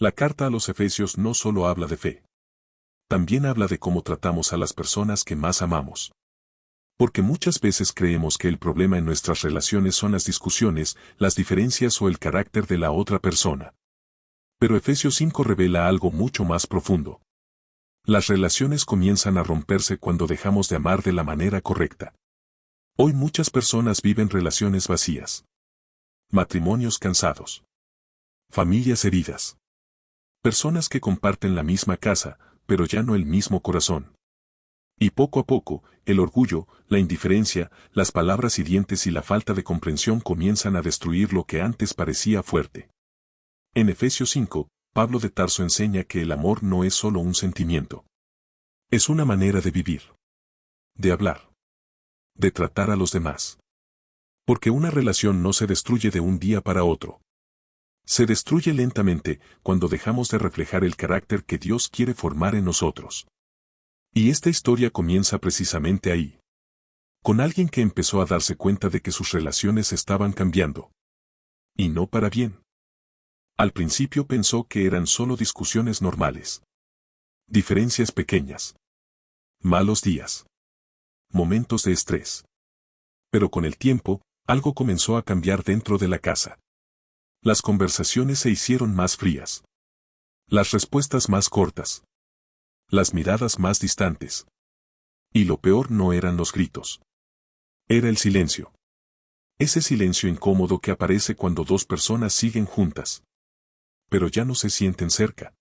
La carta a los Efesios no solo habla de fe. También habla de cómo tratamos a las personas que más amamos. Porque muchas veces creemos que el problema en nuestras relaciones son las discusiones, las diferencias o el carácter de la otra persona. Pero Efesios 5 revela algo mucho más profundo. Las relaciones comienzan a romperse cuando dejamos de amar de la manera correcta. Hoy muchas personas viven relaciones vacías. Matrimonios cansados. Familias heridas. Personas que comparten la misma casa, pero ya no el mismo corazón. Y poco a poco, el orgullo, la indiferencia, las palabras hirientes y la falta de comprensión comienzan a destruir lo que antes parecía fuerte. En Efesios 5, Pablo de Tarso enseña que el amor no es solo un sentimiento. Es una manera de vivir. De hablar. De tratar a los demás. Porque una relación no se destruye de un día para otro. Se destruye lentamente cuando dejamos de reflejar el carácter que Dios quiere formar en nosotros. Y esta historia comienza precisamente ahí. Con alguien que empezó a darse cuenta de que sus relaciones estaban cambiando. Y no para bien. Al principio pensó que eran solo discusiones normales. Diferencias pequeñas. Malos días. Momentos de estrés. Pero con el tiempo, algo comenzó a cambiar dentro de la casa. Las conversaciones se hicieron más frías. Las respuestas más cortas. Las miradas más distantes. Y lo peor no eran los gritos. Era el silencio. Ese silencio incómodo que aparece cuando dos personas siguen juntas. Pero ya no se sienten cerca.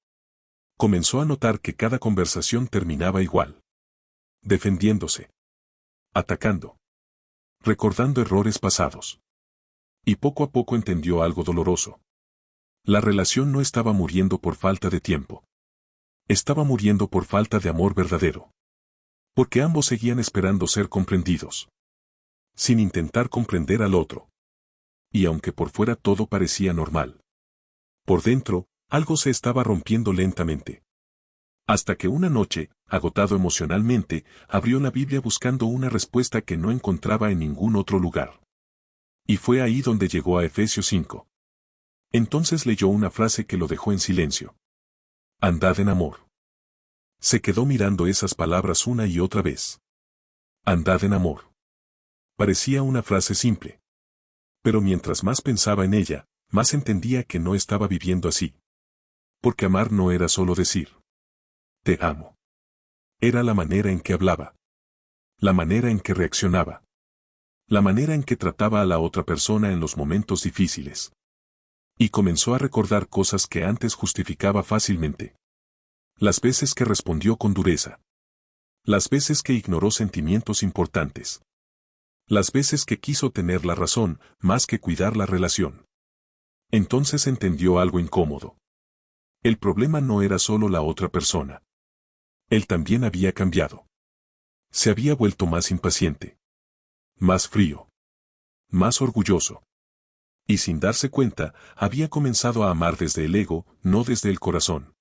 Comenzó a notar que cada conversación terminaba igual. Defendiéndose. Atacando. Recordando errores pasados. Y poco a poco entendió algo doloroso. La relación no estaba muriendo por falta de tiempo. Estaba muriendo por falta de amor verdadero. Porque ambos seguían esperando ser comprendidos. Sin intentar comprender al otro. Y aunque por fuera todo parecía normal. Por dentro, algo se estaba rompiendo lentamente. Hasta que una noche, agotado emocionalmente, abrió la Biblia buscando una respuesta que no encontraba en ningún otro lugar. Y fue ahí donde llegó a Efesios 5. Entonces leyó una frase que lo dejó en silencio. Andad en amor. Se quedó mirando esas palabras una y otra vez. Andad en amor. Parecía una frase simple. Pero mientras más pensaba en ella, más entendía que no estaba viviendo así. Porque amar no era solo decir. Te amo. Era la manera en que hablaba. La manera en que reaccionaba. La manera en que trataba a la otra persona en los momentos difíciles. Y comenzó a recordar cosas que antes justificaba fácilmente. Las veces que respondió con dureza. Las veces que ignoró sentimientos importantes. Las veces que quiso tener la razón, más que cuidar la relación. Entonces entendió algo incómodo. El problema no era solo la otra persona. Él también había cambiado. Se había vuelto más impaciente. Más frío. Más orgulloso. Y sin darse cuenta, había comenzado a amar desde el ego, no desde el corazón.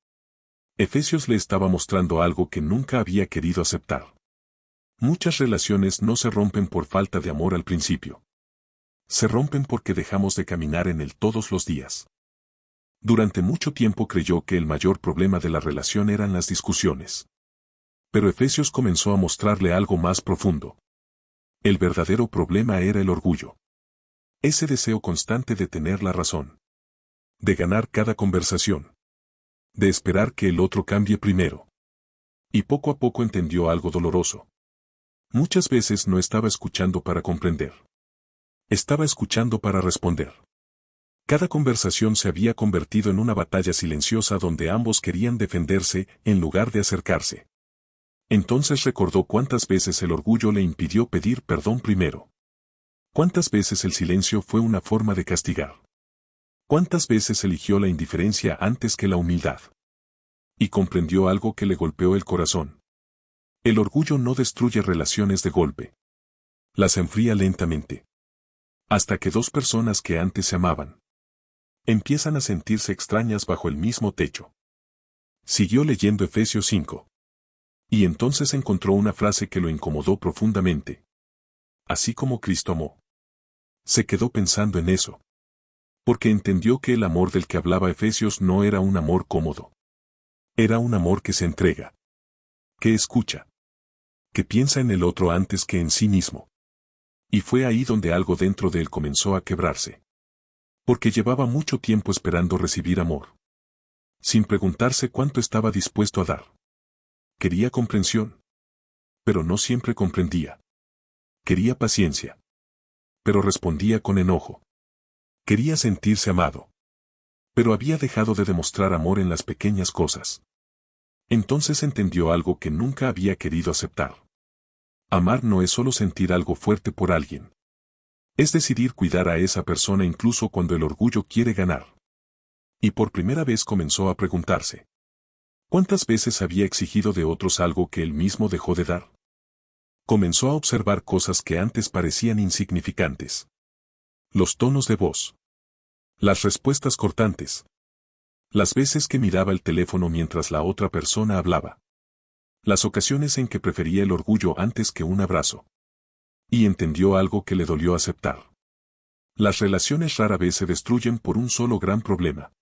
Efesios le estaba mostrando algo que nunca había querido aceptar. Muchas relaciones no se rompen por falta de amor al principio. Se rompen porque dejamos de caminar en él todos los días. Durante mucho tiempo creyó que el mayor problema de la relación eran las discusiones. Pero Efesios comenzó a mostrarle algo más profundo. El verdadero problema era el orgullo. Ese deseo constante de tener la razón. De ganar cada conversación. De esperar que el otro cambie primero. Y poco a poco entendió algo doloroso. Muchas veces no estaba escuchando para comprender. Estaba escuchando para responder. Cada conversación se había convertido en una batalla silenciosa donde ambos querían defenderse en lugar de acercarse. Entonces recordó cuántas veces el orgullo le impidió pedir perdón primero. Cuántas veces el silencio fue una forma de castigar. Cuántas veces eligió la indiferencia antes que la humildad. Y comprendió algo que le golpeó el corazón. El orgullo no destruye relaciones de golpe. Las enfría lentamente. Hasta que dos personas que antes se amaban empiezan a sentirse extrañas bajo el mismo techo. Siguió leyendo Efesios 5. Y entonces encontró una frase que lo incomodó profundamente. Así como Cristo amó. Se quedó pensando en eso. Porque entendió que el amor del que hablaba Efesios no era un amor cómodo. Era un amor que se entrega, que escucha, que piensa en el otro antes que en sí mismo. Y fue ahí donde algo dentro de él comenzó a quebrarse. Porque llevaba mucho tiempo esperando recibir amor, sin preguntarse cuánto estaba dispuesto a dar. Quería comprensión, pero no siempre comprendía. Quería paciencia, pero respondía con enojo. Quería sentirse amado, pero había dejado de demostrar amor en las pequeñas cosas. Entonces entendió algo que nunca había querido aceptar. Amar no es solo sentir algo fuerte por alguien. Es decidir cuidar a esa persona incluso cuando el orgullo quiere ganar. Y por primera vez comenzó a preguntarse: ¿cuántas veces había exigido de otros algo que él mismo dejó de dar? Comenzó a observar cosas que antes parecían insignificantes. Los tonos de voz. Las respuestas cortantes. Las veces que miraba el teléfono mientras la otra persona hablaba. Las ocasiones en que prefería el orgullo antes que un abrazo. Y entendió algo que le dolió aceptar. Las relaciones rara vez se destruyen por un solo gran problema.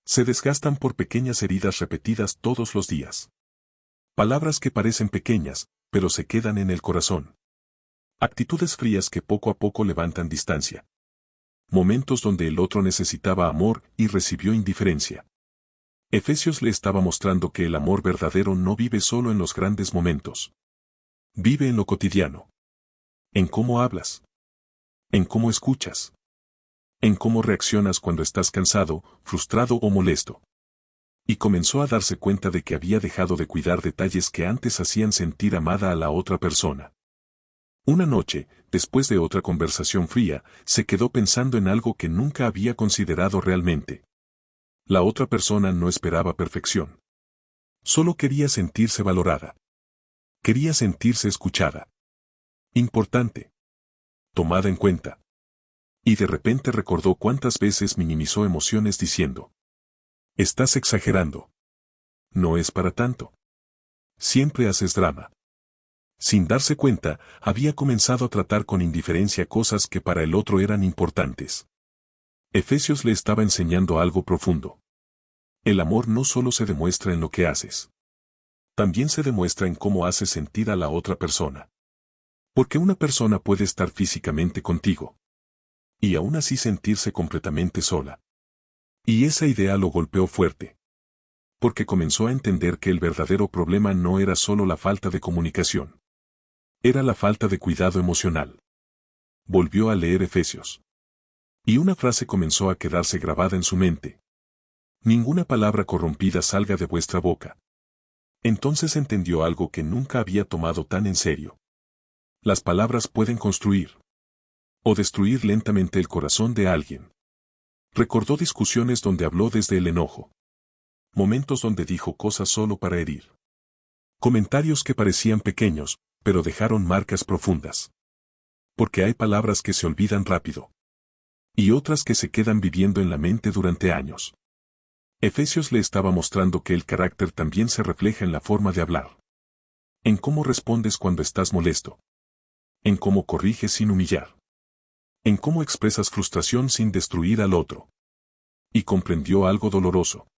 Se desgastan por pequeñas heridas repetidas todos los días. Palabras que parecen pequeñas, pero se quedan en el corazón. Actitudes frías que poco a poco levantan distancia. Momentos donde el otro necesitaba amor y recibió indiferencia. Efesios le estaba mostrando que el amor verdadero no vive solo en los grandes momentos. Vive en lo cotidiano. En cómo hablas. En cómo escuchas. En cómo reaccionas cuando estás cansado, frustrado o molesto. Y comenzó a darse cuenta de que había dejado de cuidar detalles que antes hacían sentir amada a la otra persona. Una noche, después de otra conversación fría, se quedó pensando en algo que nunca había considerado realmente. La otra persona no esperaba perfección. Solo quería sentirse valorada. Quería sentirse escuchada. Importante. Tomada en cuenta. Y de repente recordó cuántas veces minimizó emociones diciendo: estás exagerando. No es para tanto. Siempre haces drama. Sin darse cuenta, había comenzado a tratar con indiferencia cosas que para el otro eran importantes. Efesios le estaba enseñando algo profundo. El amor no solo se demuestra en lo que haces. También se demuestra en cómo haces sentir a la otra persona. Porque una persona puede estar físicamente contigo. Y aún así sentirse completamente sola. Y esa idea lo golpeó fuerte. Porque comenzó a entender que el verdadero problema no era solo la falta de comunicación. Era la falta de cuidado emocional. Volvió a leer Efesios. Y una frase comenzó a quedarse grabada en su mente. Ninguna palabra corrompida salga de vuestra boca. Entonces entendió algo que nunca había tomado tan en serio. Las palabras pueden construir o destruir lentamente el corazón de alguien. Recordó discusiones donde habló desde el enojo. Momentos donde dijo cosas solo para herir. Comentarios que parecían pequeños, pero dejaron marcas profundas. Porque hay palabras que se olvidan rápido. Y otras que se quedan viviendo en la mente durante años. Efesios le estaba mostrando que el carácter también se refleja en la forma de hablar. En cómo respondes cuando estás molesto. En cómo corriges sin humillar. En cómo expresas frustración sin destruir al otro. Y comprendió algo doloroso.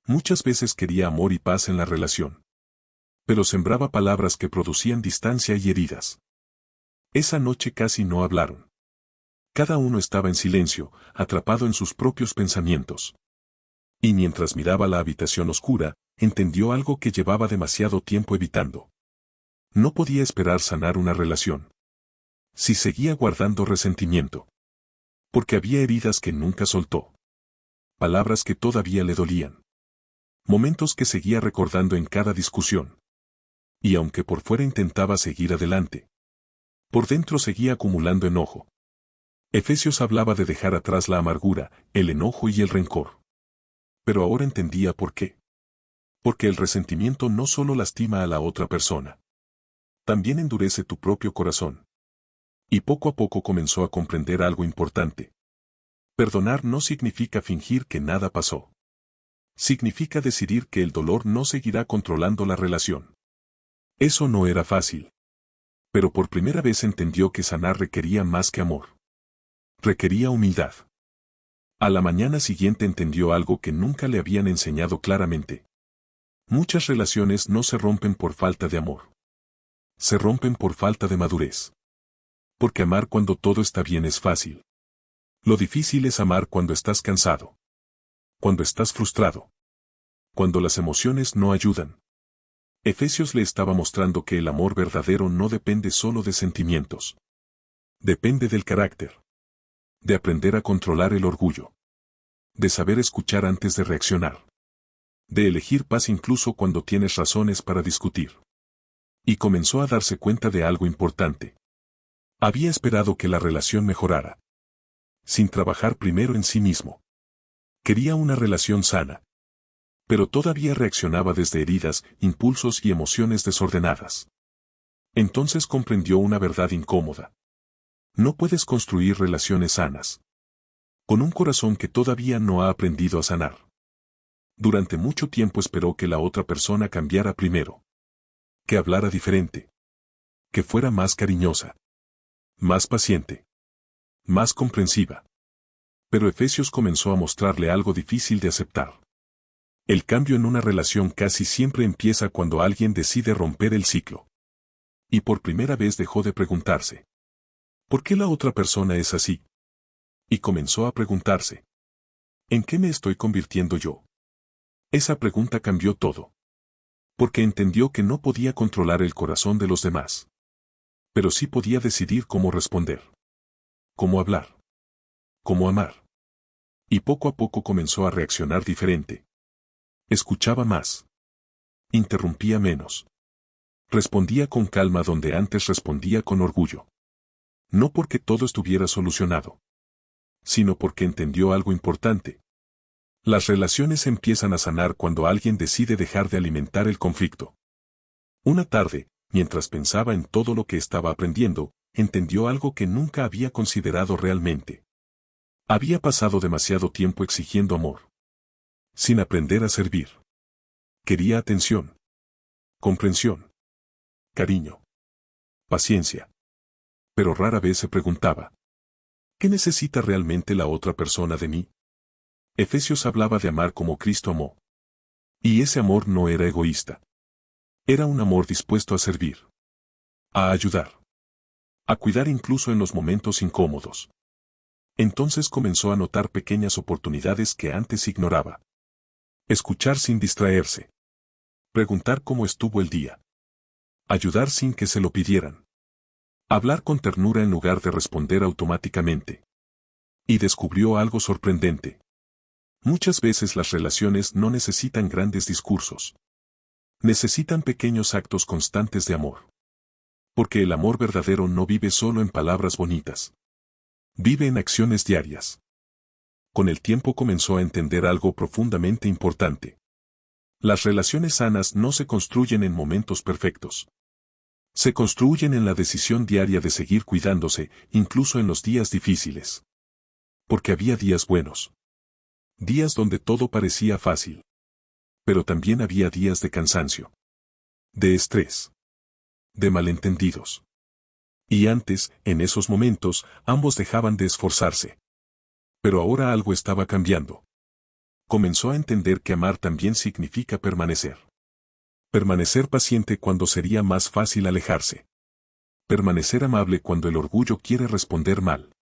Muchas veces quería amor y paz en la relación. Pero sembraba palabras que producían distancia y heridas. Esa noche casi no hablaron. Cada uno estaba en silencio, atrapado en sus propios pensamientos. Y mientras miraba la habitación oscura, entendió algo que llevaba demasiado tiempo evitando. No podía esperar sanar una relación. Si seguía guardando resentimiento. Porque había heridas que nunca soltó. Palabras que todavía le dolían. Momentos que seguía recordando en cada discusión. Y aunque por fuera intentaba seguir adelante, por dentro seguía acumulando enojo. Efesios hablaba de dejar atrás la amargura, el enojo y el rencor. Pero ahora entendía por qué. Porque el resentimiento no solo lastima a la otra persona. También endurece tu propio corazón. Y poco a poco comenzó a comprender algo importante. Perdonar no significa fingir que nada pasó. Significa decidir que el dolor no seguirá controlando la relación. Eso no era fácil. Pero por primera vez entendió que sanar requería más que amor. Requería humildad. A la mañana siguiente entendió algo que nunca le habían enseñado claramente. Muchas relaciones no se rompen por falta de amor. Se rompen por falta de madurez. Porque amar cuando todo está bien es fácil. Lo difícil es amar cuando estás cansado. Cuando estás frustrado. Cuando las emociones no ayudan. Efesios le estaba mostrando que el amor verdadero no depende solo de sentimientos. Depende del carácter. De aprender a controlar el orgullo. De saber escuchar antes de reaccionar. De elegir paz incluso cuando tienes razones para discutir. Y comenzó a darse cuenta de algo importante. Había esperado que la relación mejorara. Sin trabajar primero en sí mismo. Quería una relación sana. Pero todavía reaccionaba desde heridas, impulsos y emociones desordenadas. Entonces comprendió una verdad incómoda. No puedes construir relaciones sanas. Con un corazón que todavía no ha aprendido a sanar. Durante mucho tiempo esperó que la otra persona cambiara primero. Que hablara diferente. Que fuera más cariñosa. Más paciente. Más comprensiva. Pero Efesios comenzó a mostrarle algo difícil de aceptar. El cambio en una relación casi siempre empieza cuando alguien decide romper el ciclo. Y por primera vez dejó de preguntarse. ¿Por qué la otra persona es así? Y comenzó a preguntarse. ¿En qué me estoy convirtiendo yo? Esa pregunta cambió todo. Porque entendió que no podía controlar el corazón de los demás. Pero sí podía decidir cómo responder. Cómo hablar. Cómo amar. Y poco a poco comenzó a reaccionar diferente. Escuchaba más. Interrumpía menos. Respondía con calma donde antes respondía con orgullo. No porque todo estuviera solucionado. Sino porque entendió algo importante. Las relaciones empiezan a sanar cuando alguien decide dejar de alimentar el conflicto. Una tarde, mientras pensaba en todo lo que estaba aprendiendo, entendió algo que nunca había considerado realmente. Había pasado demasiado tiempo exigiendo amor. Sin aprender a servir. Quería atención. Comprensión. Cariño. Paciencia. Pero rara vez se preguntaba. ¿Qué necesita realmente la otra persona de mí? Efesios hablaba de amar como Cristo amó. Y ese amor no era egoísta. Era un amor dispuesto a servir. A ayudar. A cuidar incluso en los momentos incómodos. Entonces comenzó a notar pequeñas oportunidades que antes ignoraba. Escuchar sin distraerse. Preguntar cómo estuvo el día. Ayudar sin que se lo pidieran. Hablar con ternura en lugar de responder automáticamente. Y descubrió algo sorprendente. Muchas veces las relaciones no necesitan grandes discursos. Necesitan pequeños actos constantes de amor. Porque el amor verdadero no vive solo en palabras bonitas. Vive en acciones diarias. Con el tiempo comenzó a entender algo profundamente importante. Las relaciones sanas no se construyen en momentos perfectos. Se construyen en la decisión diaria de seguir cuidándose, incluso en los días difíciles. Porque había días buenos. Días donde todo parecía fácil. Pero también había días de cansancio. De estrés. De malentendidos. Y antes, en esos momentos, ambos dejaban de esforzarse. Pero ahora algo estaba cambiando. Comenzó a entender que amar también significa permanecer. Permanecer paciente cuando sería más fácil alejarse. Permanecer amable cuando el orgullo quiere responder mal.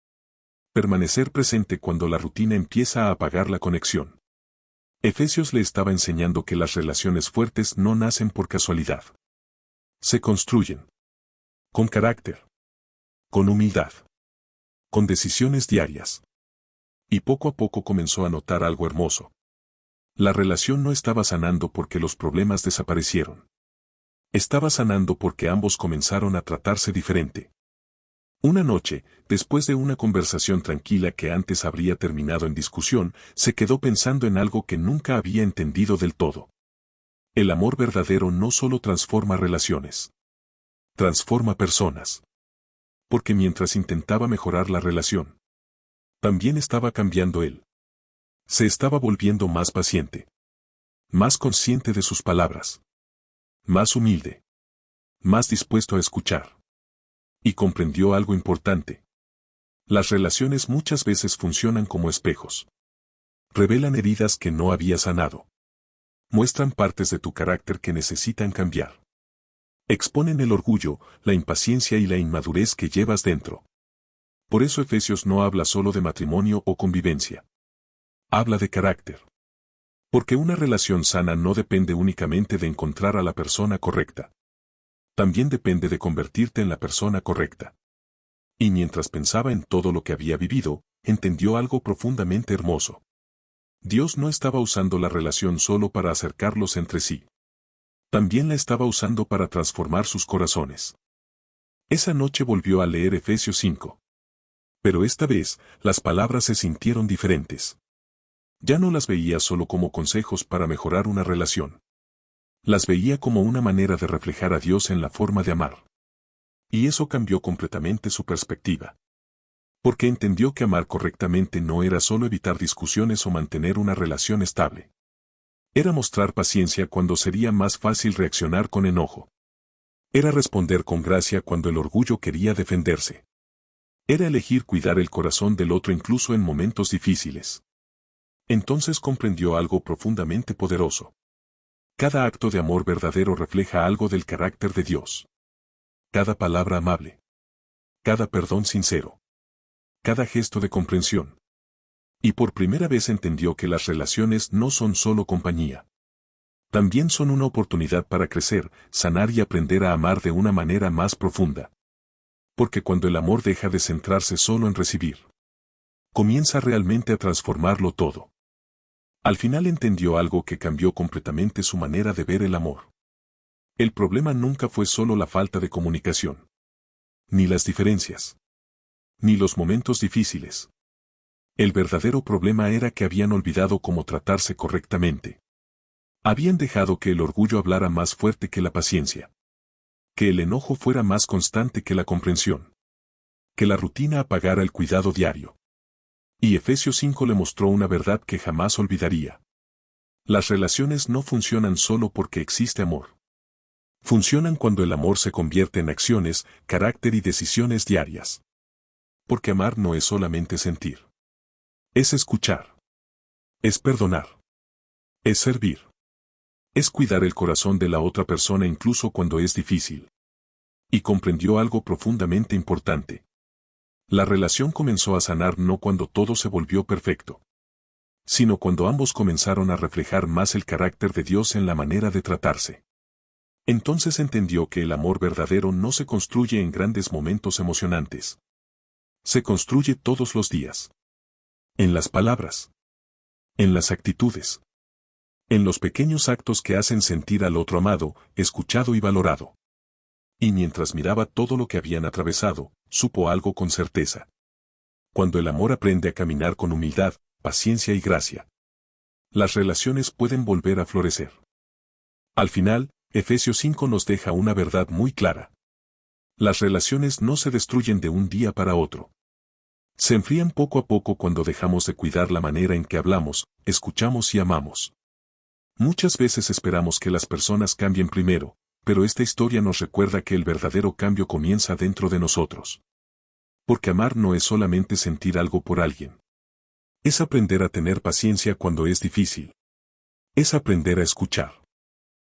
Permanecer presente cuando la rutina empieza a apagar la conexión. Efesios le estaba enseñando que las relaciones fuertes no nacen por casualidad. Se construyen. Con carácter. Con humildad. Con decisiones diarias. Y poco a poco comenzó a notar algo hermoso. La relación no estaba sanando porque los problemas desaparecieron. Estaba sanando porque ambos comenzaron a tratarse diferente. Una noche, después de una conversación tranquila que antes habría terminado en discusión, se quedó pensando en algo que nunca había entendido del todo. El amor verdadero no solo transforma relaciones. Transforma personas. Porque mientras intentaba mejorar la relación, también estaba cambiando él. Se estaba volviendo más paciente. Más consciente de sus palabras. Más humilde. Más dispuesto a escuchar. Y comprendió algo importante. Las relaciones muchas veces funcionan como espejos. Revelan heridas que no había sanado. Muestran partes de tu carácter que necesitan cambiar. Exponen el orgullo, la impaciencia y la inmadurez que llevas dentro. Por eso Efesios no habla solo de matrimonio o convivencia. Habla de carácter. Porque una relación sana no depende únicamente de encontrar a la persona correcta. También depende de convertirte en la persona correcta. Y mientras pensaba en todo lo que había vivido, entendió algo profundamente hermoso. Dios no estaba usando la relación solo para acercarlos entre sí. También la estaba usando para transformar sus corazones. Esa noche volvió a leer Efesios 5. Pero esta vez, las palabras se sintieron diferentes. Ya no las veía solo como consejos para mejorar una relación. Las veía como una manera de reflejar a Dios en la forma de amar. Y eso cambió completamente su perspectiva. Porque entendió que amar correctamente no era solo evitar discusiones o mantener una relación estable. Era mostrar paciencia cuando sería más fácil reaccionar con enojo. Era responder con gracia cuando el orgullo quería defenderse. Era elegir cuidar el corazón del otro incluso en momentos difíciles. Entonces comprendió algo profundamente poderoso. Cada acto de amor verdadero refleja algo del carácter de Dios. Cada palabra amable. Cada perdón sincero. Cada gesto de comprensión. Y por primera vez entendió que las relaciones no son solo compañía. También son una oportunidad para crecer, sanar y aprender a amar de una manera más profunda. Porque cuando el amor deja de centrarse solo en recibir, comienza realmente a transformarlo todo. Al final entendió algo que cambió completamente su manera de ver el amor. El problema nunca fue solo la falta de comunicación. Ni las diferencias. Ni los momentos difíciles. El verdadero problema era que habían olvidado cómo tratarse correctamente. Habían dejado que el orgullo hablara más fuerte que la paciencia. Que el enojo fuera más constante que la comprensión. Que la rutina apagara el cuidado diario. Y Efesios 5 le mostró una verdad que jamás olvidaría. Las relaciones no funcionan solo porque existe amor. Funcionan cuando el amor se convierte en acciones, carácter y decisiones diarias. Porque amar no es solamente sentir. Es escuchar. Es perdonar. Es servir. Es cuidar el corazón de la otra persona incluso cuando es difícil. Y comprendió algo profundamente importante. La relación comenzó a sanar no cuando todo se volvió perfecto, sino cuando ambos comenzaron a reflejar más el carácter de Dios en la manera de tratarse. Entonces entendió que el amor verdadero no se construye en grandes momentos emocionantes. Se construye todos los días. En las palabras. En las actitudes. En los pequeños actos que hacen sentir al otro amado, escuchado y valorado. Y mientras miraba todo lo que habían atravesado, supo algo con certeza. Cuando el amor aprende a caminar con humildad, paciencia y gracia, las relaciones pueden volver a florecer. Al final, Efesios 5 nos deja una verdad muy clara. Las relaciones no se destruyen de un día para otro. Se enfrían poco a poco cuando dejamos de cuidar la manera en que hablamos, escuchamos y amamos. Muchas veces esperamos que las personas cambien primero, pero esta historia nos recuerda que el verdadero cambio comienza dentro de nosotros. Porque amar no es solamente sentir algo por alguien. Es aprender a tener paciencia cuando es difícil. Es aprender a escuchar.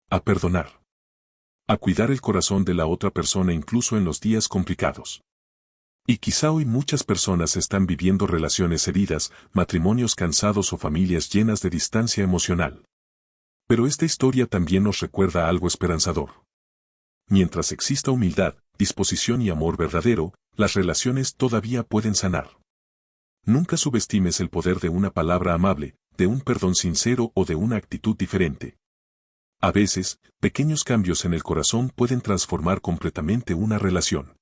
A perdonar. A cuidar el corazón de la otra persona incluso en los días complicados. Y quizá hoy muchas personas están viviendo relaciones heridas, matrimonios cansados o familias llenas de distancia emocional. Pero esta historia también nos recuerda algo esperanzador. Mientras exista humildad, disposición y amor verdadero, las relaciones todavía pueden sanar. Nunca subestimes el poder de una palabra amable, de un perdón sincero o de una actitud diferente. A veces, pequeños cambios en el corazón pueden transformar completamente una relación.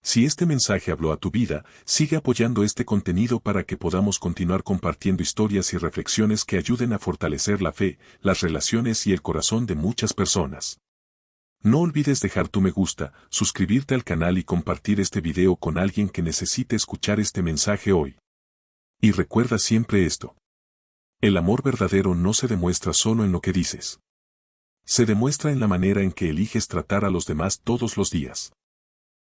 Si este mensaje habló a tu vida, sigue apoyando este contenido para que podamos continuar compartiendo historias y reflexiones que ayuden a fortalecer la fe, las relaciones y el corazón de muchas personas. No olvides dejar tu me gusta, suscribirte al canal y compartir este video con alguien que necesite escuchar este mensaje hoy. Y recuerda siempre esto. El amor verdadero no se demuestra solo en lo que dices. Se demuestra en la manera en que eliges tratar a los demás todos los días.